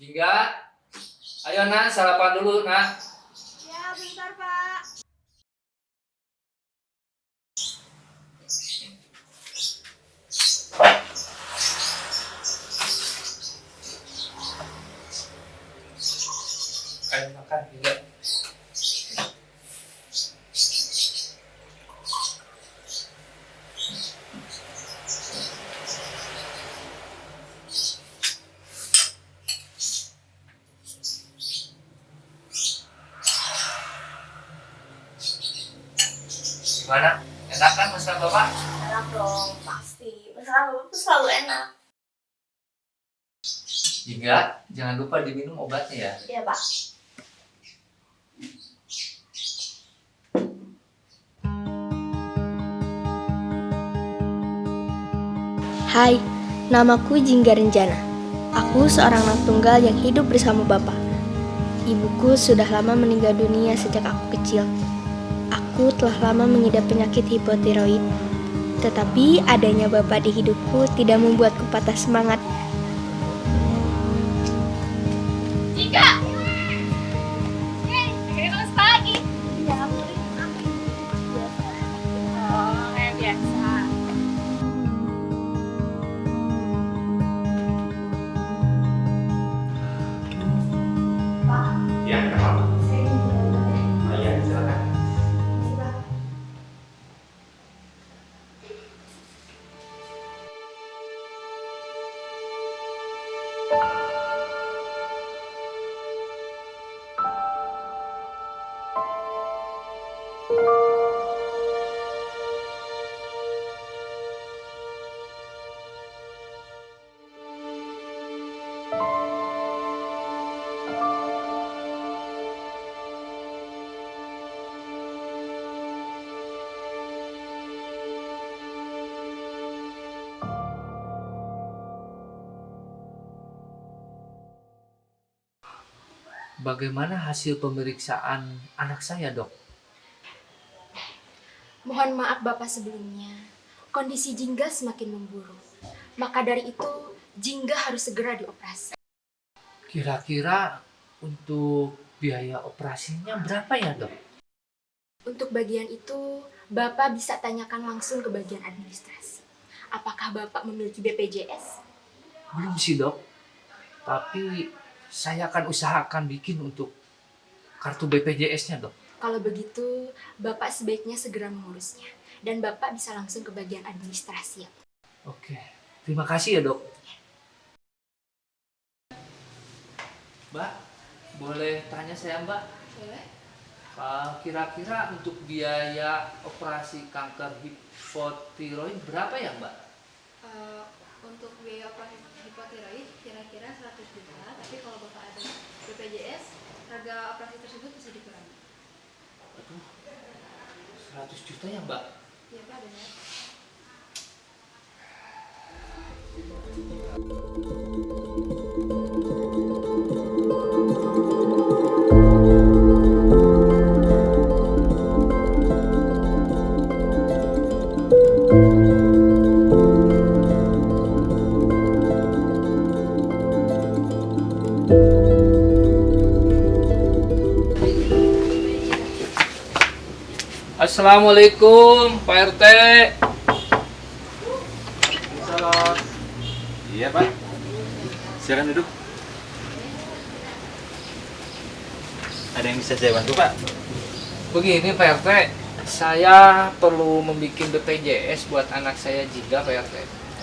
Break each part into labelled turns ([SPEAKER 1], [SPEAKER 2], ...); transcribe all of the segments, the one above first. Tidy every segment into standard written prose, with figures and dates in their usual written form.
[SPEAKER 1] Jingga, ayo nak sarapan dulu nak.
[SPEAKER 2] Ya, bentar Pak.
[SPEAKER 1] Ayo makan Jingga. Gimana? Enak kan masakan Bapak?
[SPEAKER 2] Enak dong, pasti. Masakan Bapak tuh selalu enak.
[SPEAKER 1] Jingga, jangan lupa diminum obatnya ya.
[SPEAKER 2] Iya, Pak.
[SPEAKER 3] Hai, namaku Jingga Renjana. Aku seorang anak tunggal yang hidup bersama bapak. Ibuku sudah lama meninggal dunia sejak aku kecil. Aku telah lama mengidap penyakit hipotiroid. Tetapi adanya bapak di hidupku tidak membuatku patah semangat.
[SPEAKER 2] Jika! Terus lagi. Ya, oh, kayak biasa. Pak,
[SPEAKER 1] Ya, kenapa?
[SPEAKER 2] saya ingin benar-benar ya.
[SPEAKER 1] Iya, silakan.
[SPEAKER 2] Makasih, Pak.
[SPEAKER 1] Bagaimana hasil pemeriksaan anak saya, Dok?
[SPEAKER 3] Mohon maaf bapak sebelumnya. Kondisi Jingga semakin memburuk. Maka dari itu, Jingga harus segera dioperasi.
[SPEAKER 1] Kira-kira untuk biaya operasinya berapa ya, Dok?
[SPEAKER 3] Untuk bagian itu, bapak bisa tanyakan langsung ke bagian administrasi. Apakah bapak memiliki BPJS?
[SPEAKER 1] Belum sih, Dok. Tapi saya akan usahakan bikin untuk kartu BPJS-nya, Dok.
[SPEAKER 3] Kalau begitu, bapak sebaiknya segera mengurusnya. Dan bapak bisa langsung ke bagian administrasi.
[SPEAKER 1] Oke. Terima kasih ya, Dok. Mbak, boleh tanya saya, Mbak?
[SPEAKER 2] Boleh?
[SPEAKER 1] Kira-kira untuk biaya operasi kanker hipotiroid berapa ya, Mbak?
[SPEAKER 2] Untuk biaya operasi hipotiroid kira-kira 100 juta, tapi kalau Bapak ada BPJS, harga operasi tersebut bisa dikurangi.
[SPEAKER 1] Aduh, 100 juta ya, Mbak?
[SPEAKER 2] Iya Pak, benar.
[SPEAKER 1] Assalamualaikum Pak RT.
[SPEAKER 4] Salam. Iya Pak. Silakan duduk. Ada yang bisa saya bantu Pak?
[SPEAKER 1] Begini Pak RT, saya perlu membuat BPJS buat anak saya juga Pak RT.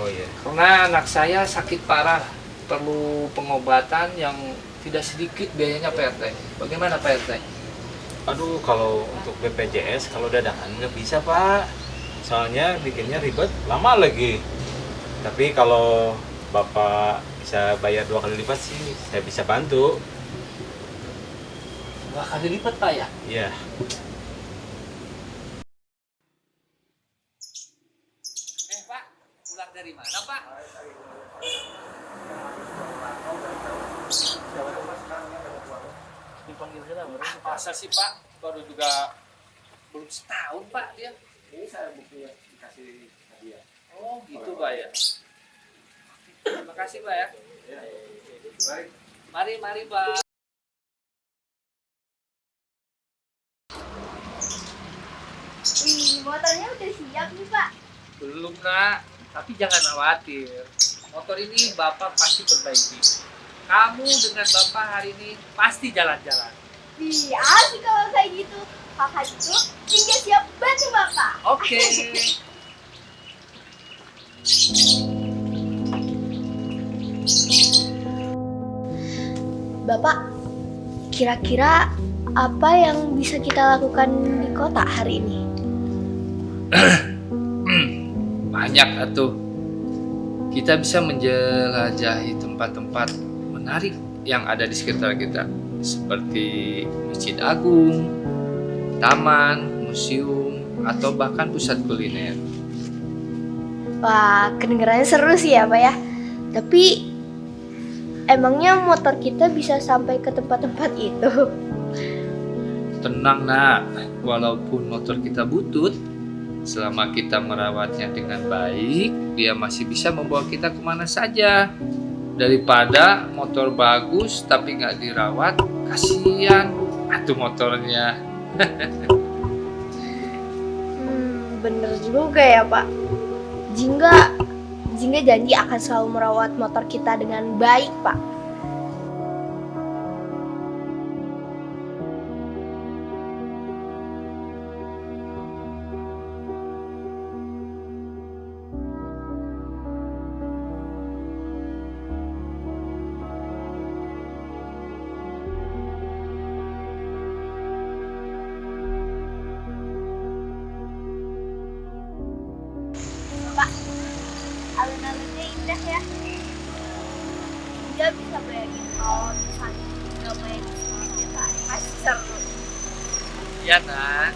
[SPEAKER 4] Oh iya.
[SPEAKER 1] Karena anak saya sakit parah, perlu pengobatan yang tidak sedikit biayanya Pak RT. Bagaimana Pak RT?
[SPEAKER 4] Aduh, kalau untuk BPJS kalau dadakan nggak bisa Pak. Soalnya bikinnya ribet, lama lagi. Tapi kalau Bapak bisa bayar 2 kali lipat sih, saya bisa bantu.
[SPEAKER 1] 2 kali lipat Pak ya?
[SPEAKER 4] Iya.
[SPEAKER 1] Pak, pulang dari mana Pak?
[SPEAKER 4] Dipanggil saya
[SPEAKER 1] Masa sih Pak, baru juga belum setahun Pak dia.
[SPEAKER 4] Ini saya bukti dikasih hadiah.
[SPEAKER 1] Oh gitu Pak ya. Terima kasih Pak ya.
[SPEAKER 4] Baik.
[SPEAKER 1] Mari Pak.
[SPEAKER 3] Wih, motornya udah siap nih Pak.
[SPEAKER 1] Belum nak, tapi jangan khawatir. Motor ini Bapak pasti perbaiki. Kamu dengan Bapak hari ini pasti jalan-jalan.
[SPEAKER 3] Wih, asik kalau kayak gitu. Kakak itu hingga siap bantu Bapak.
[SPEAKER 1] Oke.
[SPEAKER 3] Bapak, kira-kira apa yang bisa kita lakukan di kota hari ini?
[SPEAKER 1] Banyak atuh. Kita bisa menjelajahi tempat-tempat menarik yang ada di sekitar kita. Seperti Masjid Agung, taman, museum, atau bahkan pusat kuliner.
[SPEAKER 3] Wah, kedengarannya seru sih ya Pak ya. Tapi emangnya motor kita bisa sampai ke tempat-tempat itu?
[SPEAKER 1] Tenang nak, walaupun motor kita butut, selama kita merawatnya dengan baik, dia masih bisa membawa kita kemana saja. Daripada motor bagus tapi nggak dirawat, kasihan atuh motornya.
[SPEAKER 3] Bener juga ya Pak. Jingga janji akan selalu merawat motor kita dengan baik Pak. Alun-alunnya indah ya. Nggak bisa bayangin kalau misalnya nggak bayangin semuanya Pak. Pasti seru.
[SPEAKER 1] Ya nak,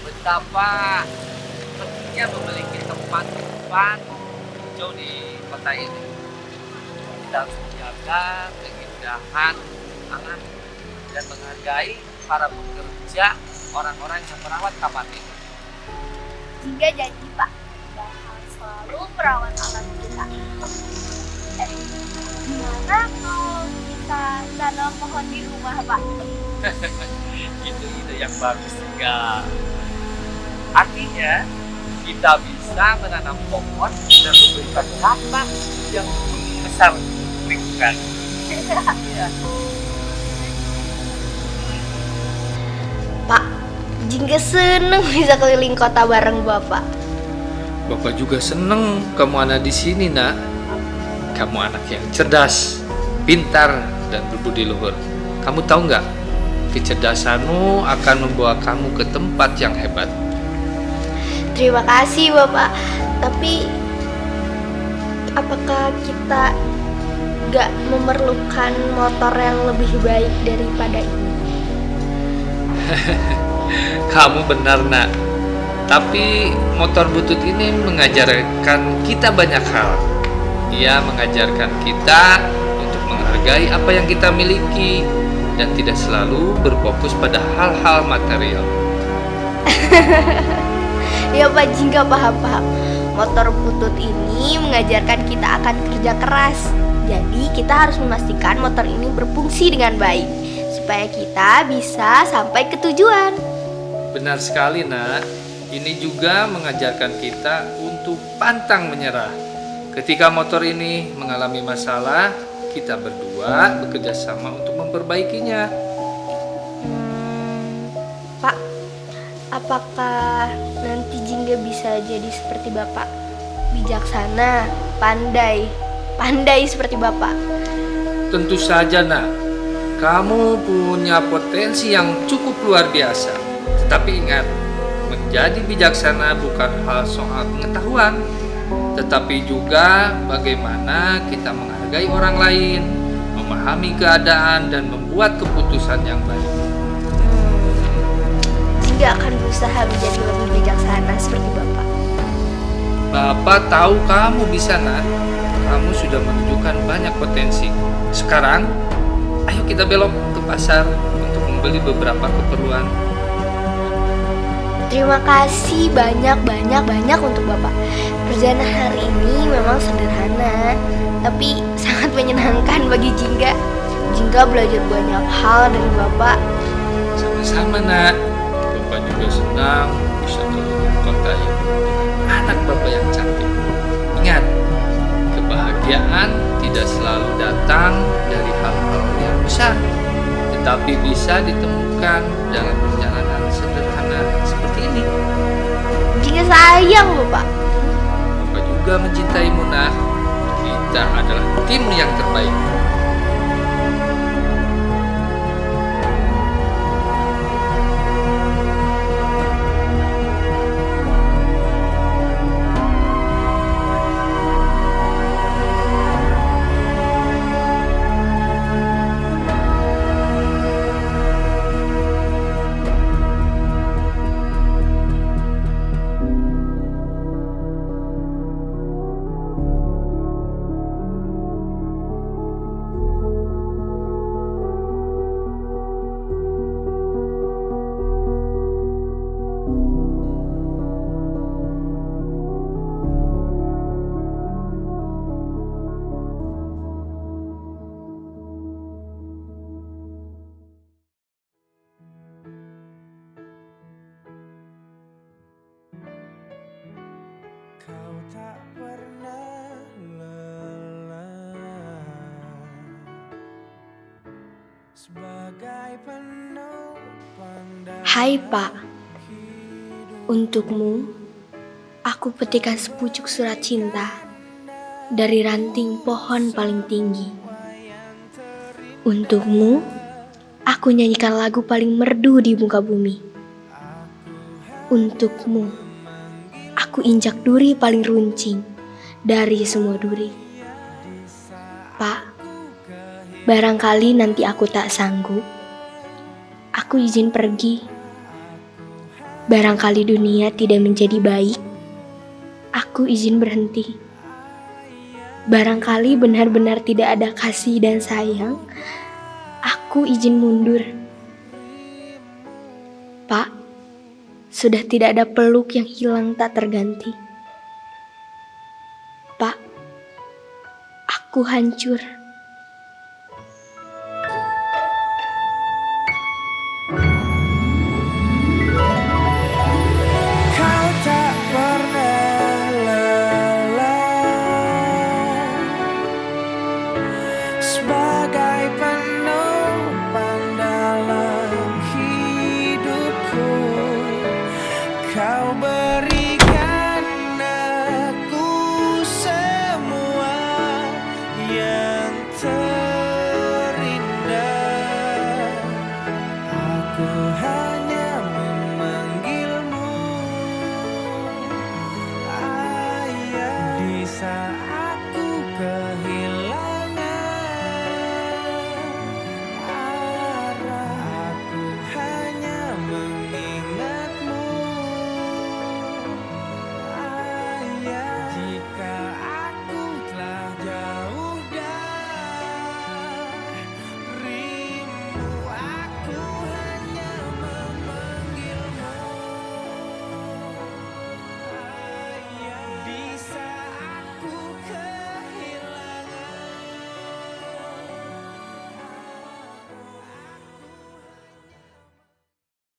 [SPEAKER 1] betapa pentingnya memiliki tempat-tempat hijau di kota ini. Kita harus menjaga keindahan alam dan menghargai para pekerja, orang-orang yang merawat taman ini.
[SPEAKER 3] Jingga janji Pak bakal selalu merawat alam kita. Gimana kalau kita tanam pohon di rumah Pak?
[SPEAKER 1] Itu ide yang bagus juga. Artinya kita bisa menanam pohon dan memberikan dampak yang besar lingkungan.
[SPEAKER 3] Pak, Jingga seneng bisa keliling kota bareng Bapak.
[SPEAKER 1] Bapak juga seneng kamu ada di sini nak. Kamu anak yang cerdas, pintar, dan berbudi luhur. Kamu tahu nggak? Kecerdasanmu akan membawa kamu ke tempat yang hebat.
[SPEAKER 3] Terima kasih Bapak. Tapi apakah kita nggak memerlukan motor yang lebih baik daripada ini?
[SPEAKER 1] Kamu benar nak. Tapi motor butut ini mengajarkan kita banyak hal. Ia mengajarkan kita untuk menghargai apa yang kita miliki dan tidak selalu berfokus pada hal-hal material.
[SPEAKER 3] Ya Pak Jingga paham. Motor butut ini mengajarkan kita akan kerja keras. Jadi kita harus memastikan motor ini berfungsi dengan baik supaya kita bisa sampai ke tujuan.
[SPEAKER 1] Benar sekali nak. Ini juga mengajarkan kita untuk pantang menyerah. Ketika motor ini mengalami masalah, kita berdua bekerja sama untuk memperbaikinya.
[SPEAKER 3] Pak, apakah nanti Jingga bisa jadi seperti Bapak? Bijaksana, pandai seperti Bapak.
[SPEAKER 1] Tentu saja, Nak. Kamu punya potensi yang cukup luar biasa. Tetapi ingat, menjadi bijaksana bukan hal soal pengetahuan, tetapi juga bagaimana kita menghargai orang lain, memahami keadaan, dan membuat keputusan yang baik.
[SPEAKER 3] Jingga akan berusaha menjadi lebih bijaksana seperti Bapak.
[SPEAKER 1] Bapak tahu kamu bisa, Nak. Kamu sudah menunjukkan banyak potensi. Sekarang, ayo kita belok ke pasar untuk membeli beberapa keperluan.
[SPEAKER 3] Terima kasih banyak untuk Bapak. Perjalanan hari ini memang sederhana, tapi sangat menyenangkan bagi Jingga. Jingga belajar banyak hal dari Bapak.
[SPEAKER 1] Sama-sama, Nak. Bapak juga senang bisa keliling kota ini dengan anak Bapak yang cantik. Ingat, kebahagiaan tidak selalu datang dari hal-hal yang besar, tetapi bisa ditemukan dalam perjalanan sederhana seperti ini.
[SPEAKER 3] Jingga sayang Bapak.
[SPEAKER 1] Bapak juga mencintaimu, Nak. Kita adalah tim yang terbaik.
[SPEAKER 5] Kau tak pernah lelah sebagai penopang dalam
[SPEAKER 3] Hai Pak, untukmu aku petikan sepucuk surat cinta dari ranting pohon paling tinggi. Untukmu aku nyanyikan lagu paling merdu di muka bumi. Untukmu aku injak duri paling runcing dari semua duri. Pak, barangkali nanti aku tak sanggup, aku izin pergi. Barangkali dunia tidak menjadi baik, aku izin berhenti. Barangkali benar-benar tidak ada kasih dan sayang, aku izin mundur. Pak, sudah tidak ada peluk yang hilang tak terganti. Pak, aku hancur.